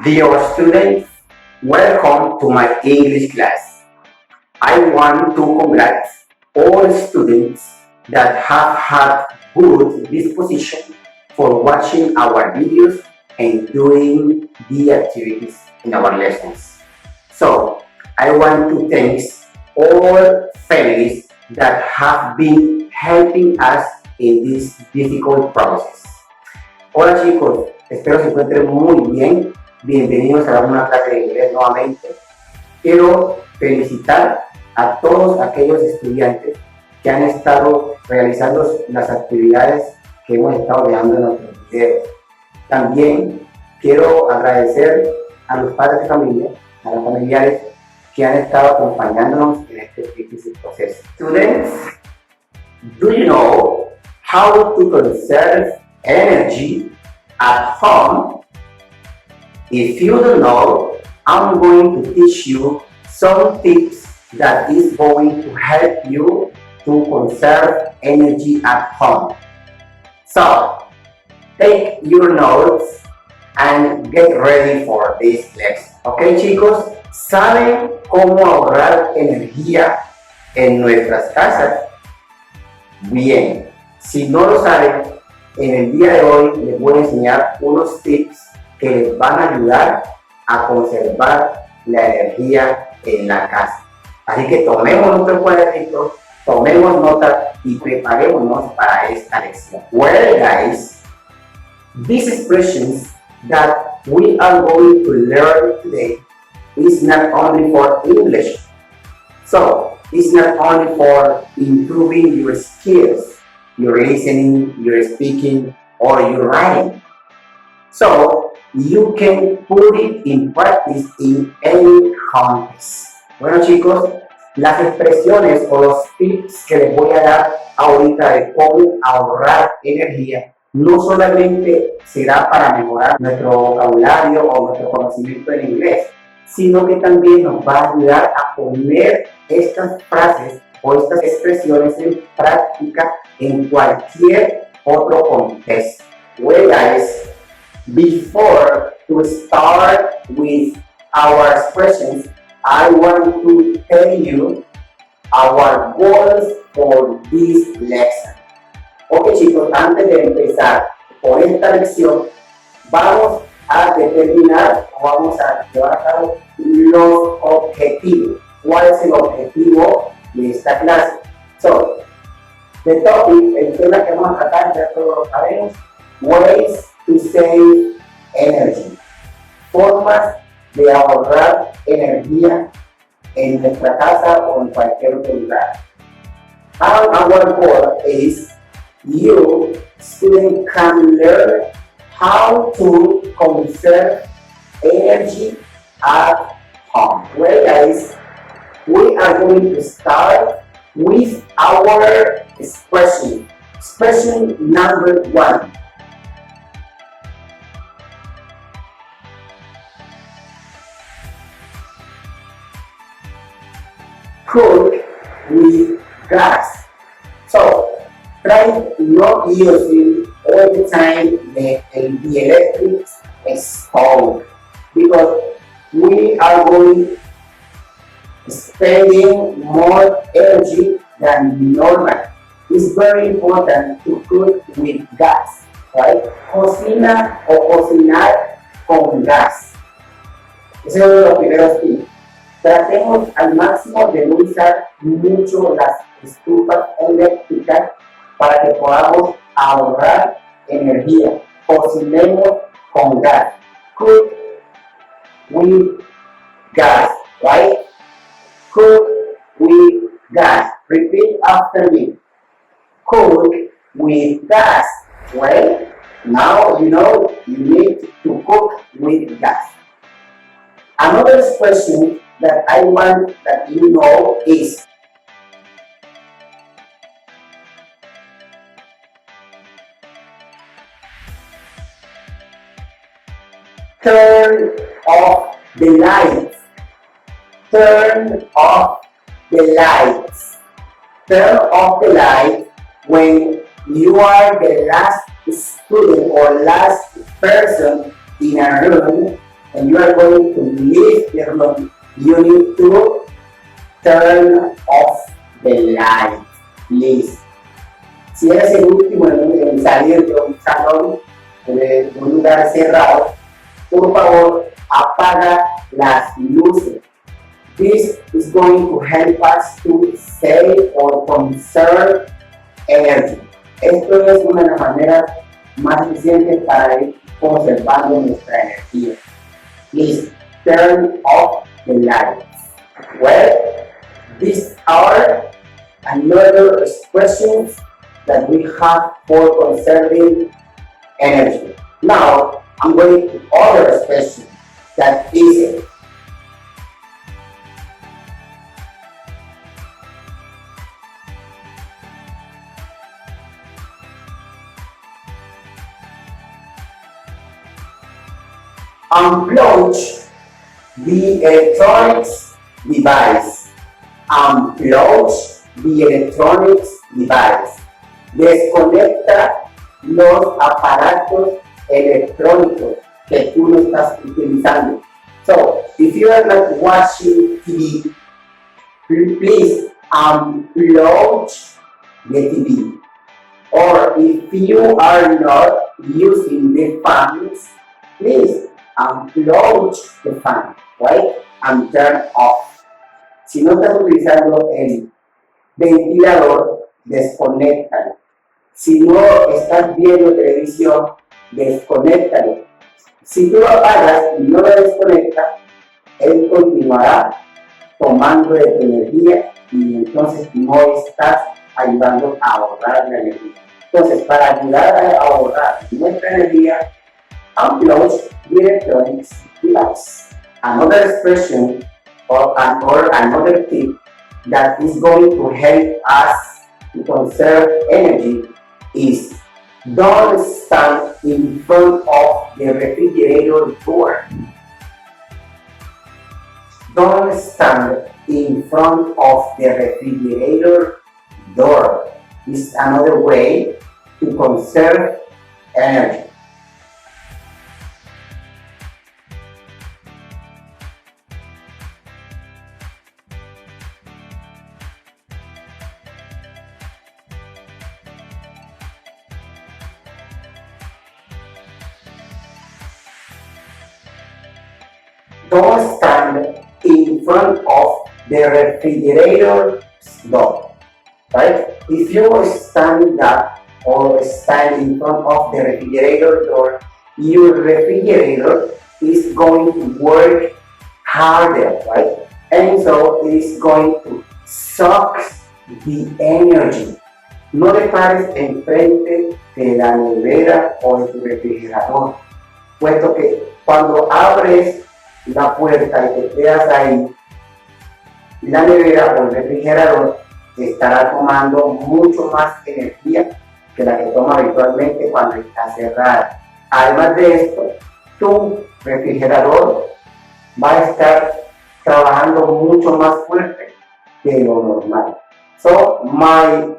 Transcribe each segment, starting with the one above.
Dear students, welcome to my English class. I want to congratulate all students that have had good disposition for watching our videos and doing the activities in our lessons. So, I want to thank all families that have been helping us in this difficult process. Hola chicos, espero se encuentren muy bien. Bienvenidos a una clase de inglés nuevamente. Quiero felicitar a todos aquellos estudiantes que han estado realizando las actividades que hemos estado dejando en nuestros videos. También quiero agradecer a los padres de familia, a los familiares que han estado acompañándonos en este difícil proceso. Students, do you know how to conserve energy at home? If you don't know, I'm going to teach you some tips that is going to help you to conserve energy at home. So, take your notes and get ready for this lesson. Ok chicos, ¿saben cómo ahorrar energía en nuestras casas? Bien, si no lo saben, en el día de hoy les voy a enseñar unos tips que les van a ayudar a conservar la energía en la casa. Así que tomemos nuestro cuadernito, tomemos nota y preparémonos para esta lección. Well guys, these expressions that we are going to learn today is not only for English. So, it's not only for improving your skills, your listening, your speaking, or your writing. So, you can put it in practice in any context. Bueno chicos, las expresiones o los tips que les voy a dar ahorita de cómo ahorrar energía no solamente será para mejorar nuestro vocabulario o nuestro conocimiento del inglés, sino que también nos va a ayudar a poner estas frases o estas expresiones en práctica en cualquier otro contexto. Well guys, before to start with our expressions, I want to tell you our goals for this lesson. Ok chicos, antes de empezar con esta lección, vamos a determinar o vamos a llevar a cabo los objetivos. ¿Cuál es el objetivo de esta clase? So, the topic, el tema que vamos a tratar, ya todos lo sabemos, ways to save energy. Formas de ahorrar energía en nuestra casa o en cualquier otro lugar. And our goal is you, student, can learn how to conserve energy at home. Well guys, we are going to start with our expression. Expression number 1. Cook with gas. So, try not using all the time the electric stove, because we are going spending more energy than normal. It's very important to cook with gas, right? Cocina o cocinar con gas. Ese es uno de los primeros tips. Tratemos al máximo de no usar mucho las estufas eléctricas para que podamos ahorrar energía. Cocinemos con gas. Cook with gas, right? Cook with gas. Repeat after me. Cook with gas, right? Now you know you need to cook with gas. Another expression that I want that you know is turn off the lights. Turn off the lights. Turn off the light when you are the last student or last person in a room and you are going to leave the room, you need to turn off the light, please. Si eres el último en salir de un salón, de un lugar cerrado, por favor, apaga las luces. This is going to help us to save or conserve energy. Esto es una de las maneras más eficientes para ir conservando nuestra energía. Please turn off the lights. Well, these are another expressions that we have for conserving energy. Now, I'm going to other expression that is unplug the electronics device. Unplug the electronics device. Desconecta los aparatos electrónicos que tú no estás utilizando. So, if you are not watching TV, please unplug the TV. Or if you are not using the fans, please unplug the fan, right? And turn off. Si no estás utilizando el ventilador, desconéctalo. Si no estás viendo televisión, desconéctalo. Si tú lo apagas y no lo desconectas, él continuará tomando de tu energía y entonces no estás ayudando a ahorrar la energía. Entonces, para ayudar a ahorrar nuestra energía, unplug the electronics device. Another expression or another tip that is going to help us to conserve energy is don't stand in front of the refrigerator door. Don't stand in front of the refrigerator door. This is another way to conserve energy. Don't stand in front of the refrigerator door, right? If you stand up or stand in front of the refrigerator door, your refrigerator is going to work harder, right? And so it is going to suck the energy. No le pares enfrente de la nevera o de tu refrigerador, puesto que cuando abres la puerta y te quedas ahí, la nevera o el refrigerador estará tomando mucho más energía que la que toma habitualmente cuando está cerrada. Además de esto, tu refrigerador va a estar trabajando mucho más fuerte que lo normal. So my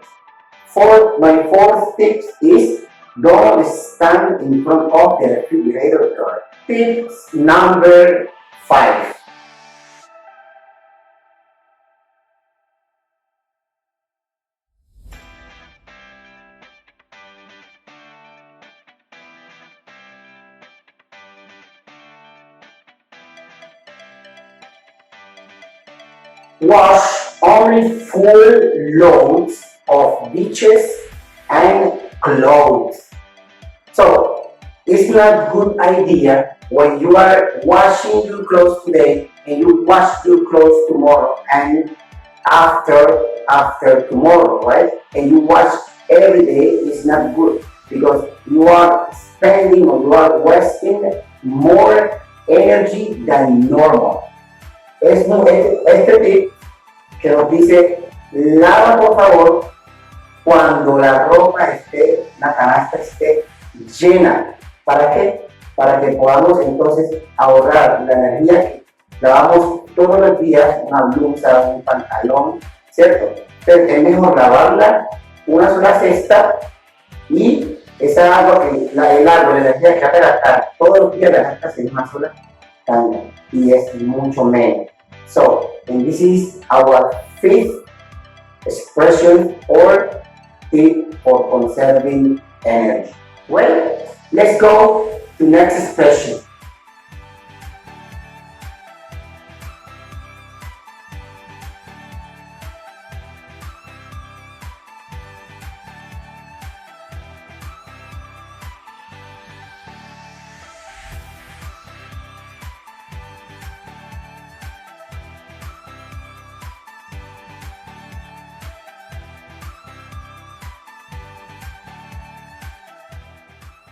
fourth tip is don't stand in front of the refrigerator door. Tips number 5. Wash only full loads of dishes and clothes. So, it's not a good idea when you are washing your clothes today and you wash your clothes tomorrow and after tomorrow, right? And you wash every day is not good because you are spending or you are wasting more energy than normal. Este tip que nos dice, lava por favor cuando la canasta esté llena. ¿Para qué? Para que podamos entonces ahorrar la energía que lavamos todos los días, una blusa, un pantalón, ¿cierto? Entonces es mejor lavarla una sola cesta y esa agua que el agua, la energía que va a gastar todos los días la gastas en una sola gastando y es mucho menos. So, and this is our fifth expression or tip for conserving energy. Well, let's go to next expression.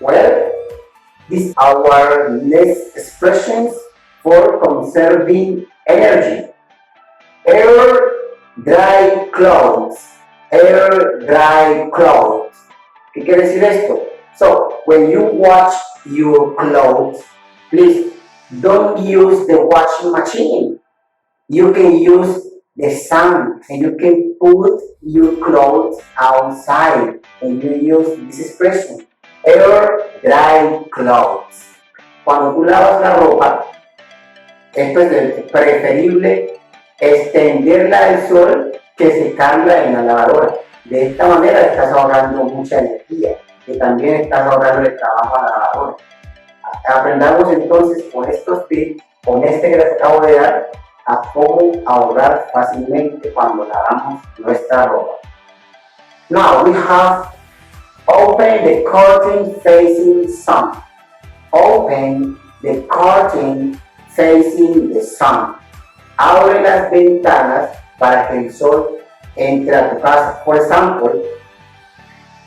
Well, these are our next expressions for conserving energy. Air dry clothes. Air dry clothes. ¿Qué quiere decir esto? So, when you wash your clothes, please don't use the washing machine. You can use the sun and you can put your clothes outside and you use this expression. Air dry clothes. Cuando tú lavas la ropa, esto es preferible extenderla al sol que secarla en la lavadora. De esta manera estás ahorrando mucha energía, que también estás ahorrando el trabajo a la lavadora. Aprendamos entonces con estos tips, con este que les acabo de dar, a cómo ahorrar fácilmente cuando lavamos nuestra ropa. Now we have open the curtain facing sun. Open the curtain facing the sun. Abre las ventanas para que el sol entre a tu casa. For example,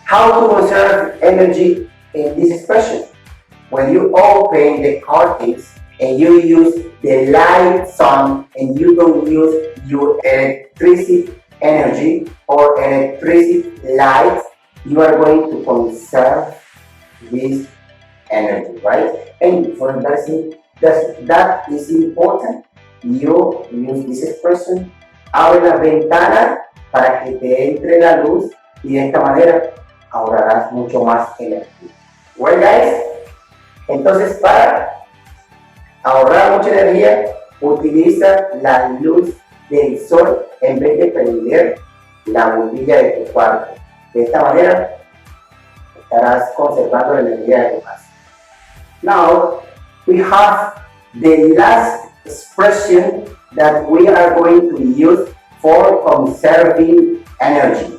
how to conserve energy in this expression? When you open the curtains and you use the light sun and you don't use your electricity energy or electricity light, you are going to conserve this energy, right? And for that is important. You use this expression. Abre la ventana para que te entre la luz y de esta manera ahorrarás mucho más energía. Well, guys, entonces para ahorrar mucha energía, utiliza la luz del sol en vez de prender la bombilla de tu cuarto. De esta manera estarás conservando la energía de tu casa. Now we have the last expression that we are going to use for conserving energy.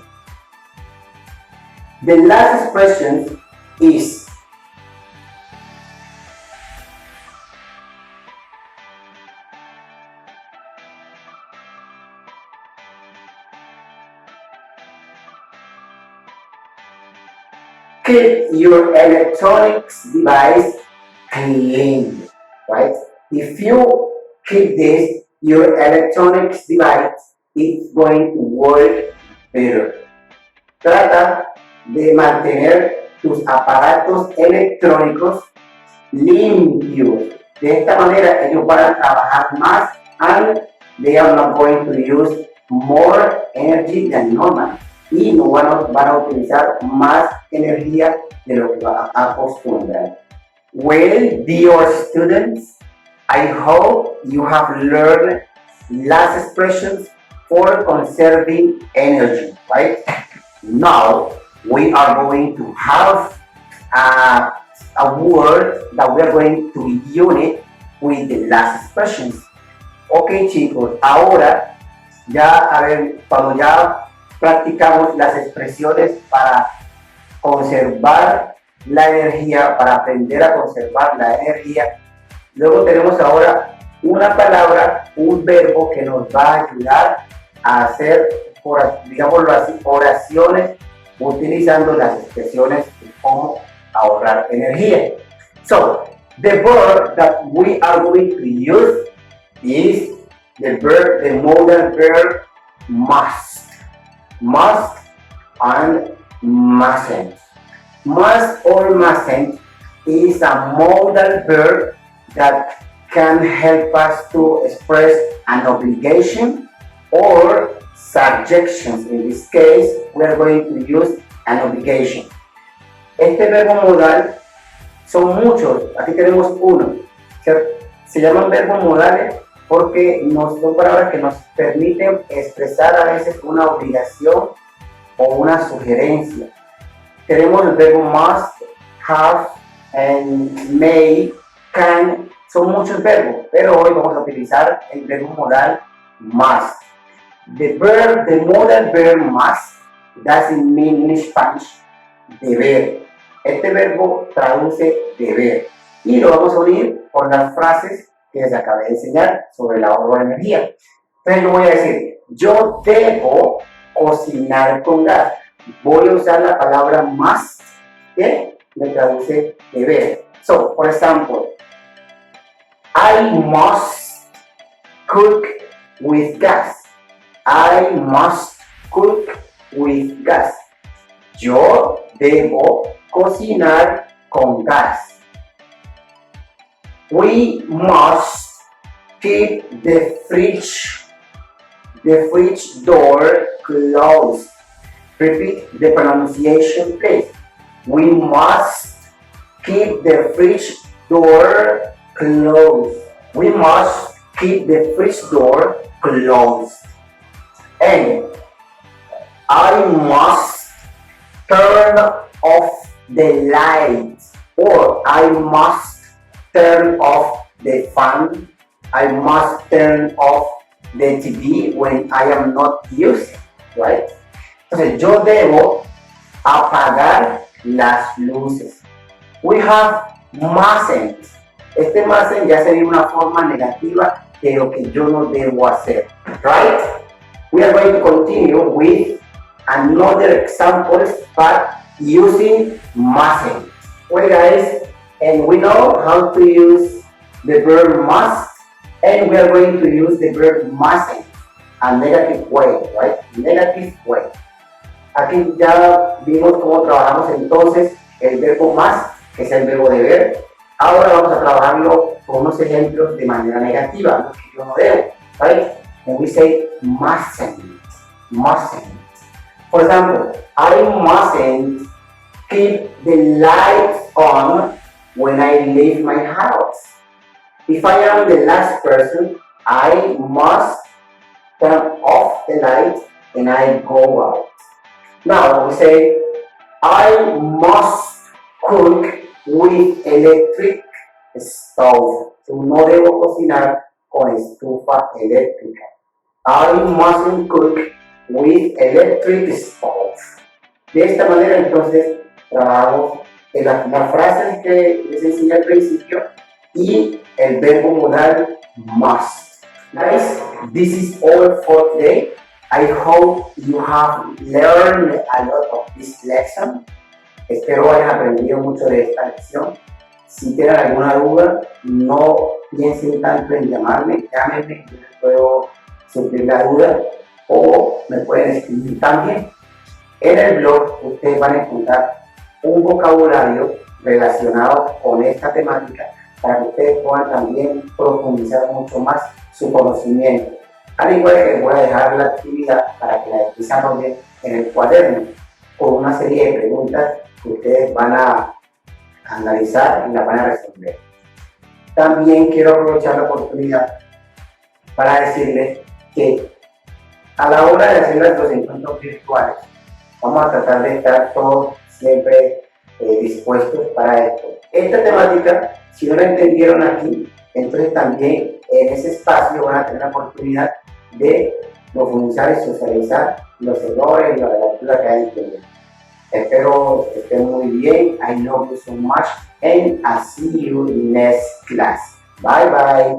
The last expression is keep your electronics device clean, right? If you keep this, your electronics device is going to work better. Trata de mantener tus aparatos electrónicos limpios. De esta manera ellos van a trabajar más and they are not going to use more energy than normal. Y no van a utilizar más energía de lo que van a acostumbrar. Well, dear students, I hope you have learned last expressions for conserving energy, right? Now, we are going to have a word that we are going to unit with the last expressions. Ok, chicos, ahora ya, a ver, cuando ya practicamos las expresiones para conservar la energía, para aprender a conservar la energía. Luego tenemos ahora una palabra, un verbo que nos va a ayudar a hacer, digámoslo así, oraciones utilizando las expresiones de cómo ahorrar energía. So, the verb that we are going to use is the modal verb must. Must and mustn't. Must or mustn't is a modal verb that can help us to express an obligation or subjections. In this case, we are going to use an obligation. Este verbo modal son muchos, aquí tenemos uno, ¿cierto? Se llaman verbos modales porque son palabras que nos permiten expresar a veces una obligación o una sugerencia. Tenemos el verbo must, have, and may, can, son muchos verbos, pero hoy vamos a utilizar el verbo modal must. The modal verb must doesn't mean in Spanish deber. Este verbo traduce deber y lo vamos a unir con las frases que les acabé de enseñar sobre el ahorro de energía. Entonces yo voy a decir, yo debo cocinar con gas. Voy a usar la palabra must, que me traduce deber. So, for example, I must cook with gas. I must cook with gas. Yo debo cocinar con gas. We must keep the fridge door closed. Repeat the pronunciation, please. We must keep the fridge door closed. We must keep the fridge door closed. And I must turn off the lights, or I must turn off the fan. I must turn off the TV when I am not using, right? Entonces yo debo apagar las luces. We have mustn't. Este mustn't ya sería una forma negativa de lo que yo no debo hacer, right? We are going to continue with another examples, but using mustn't. Well guys, and we know how to use the verb must, and we are going to use the verb mustn't, a negative way, right? Negative way. Aquí ya vimos cómo trabajamos entonces el verbo must, que es el verbo deber. Ahora vamos a trabajarlo con unos ejemplos de manera negativa, lo que yo no debo, right? And we say mustn't, mustn't. For example, I mustn't keep the lights on when I leave my house. If I am the last person, I must turn off the light and I go out. Now we say, I must cook with electric stove. No debo cocinar con estufa eléctrica. I mustn't cook with electric stove. De esta manera entonces trabajamos en las frases que les enseñé al principio y el verbo modal must. Guys, this is all for today. I hope you have learned a lot of this lesson. Espero hayan aprendido mucho de esta lección. Si tienen alguna duda, no piensen tanto en llamarme, llámenme, yo les puedo suplir la duda, o me pueden escribir también. En el blog ustedes van a encontrar un vocabulario relacionado con esta temática para que ustedes puedan también profundizar mucho más su conocimiento. Al igual que les voy a dejar la actividad para que la desarrollen en el cuaderno con una serie de preguntas que ustedes van a analizar y las van a resolver. También quiero aprovechar la oportunidad para decirles que a la hora de hacer los encuentros virtuales vamos a tratar de estar todos siempre dispuestos para esto. Esta temática, si no la entendieron aquí, entonces también en ese espacio van a tener la oportunidad de profundizar y socializar los errores y la lectura que hayan tenido. Espero que estén muy bien. I love you so much and I'll see you in next class. Bye bye.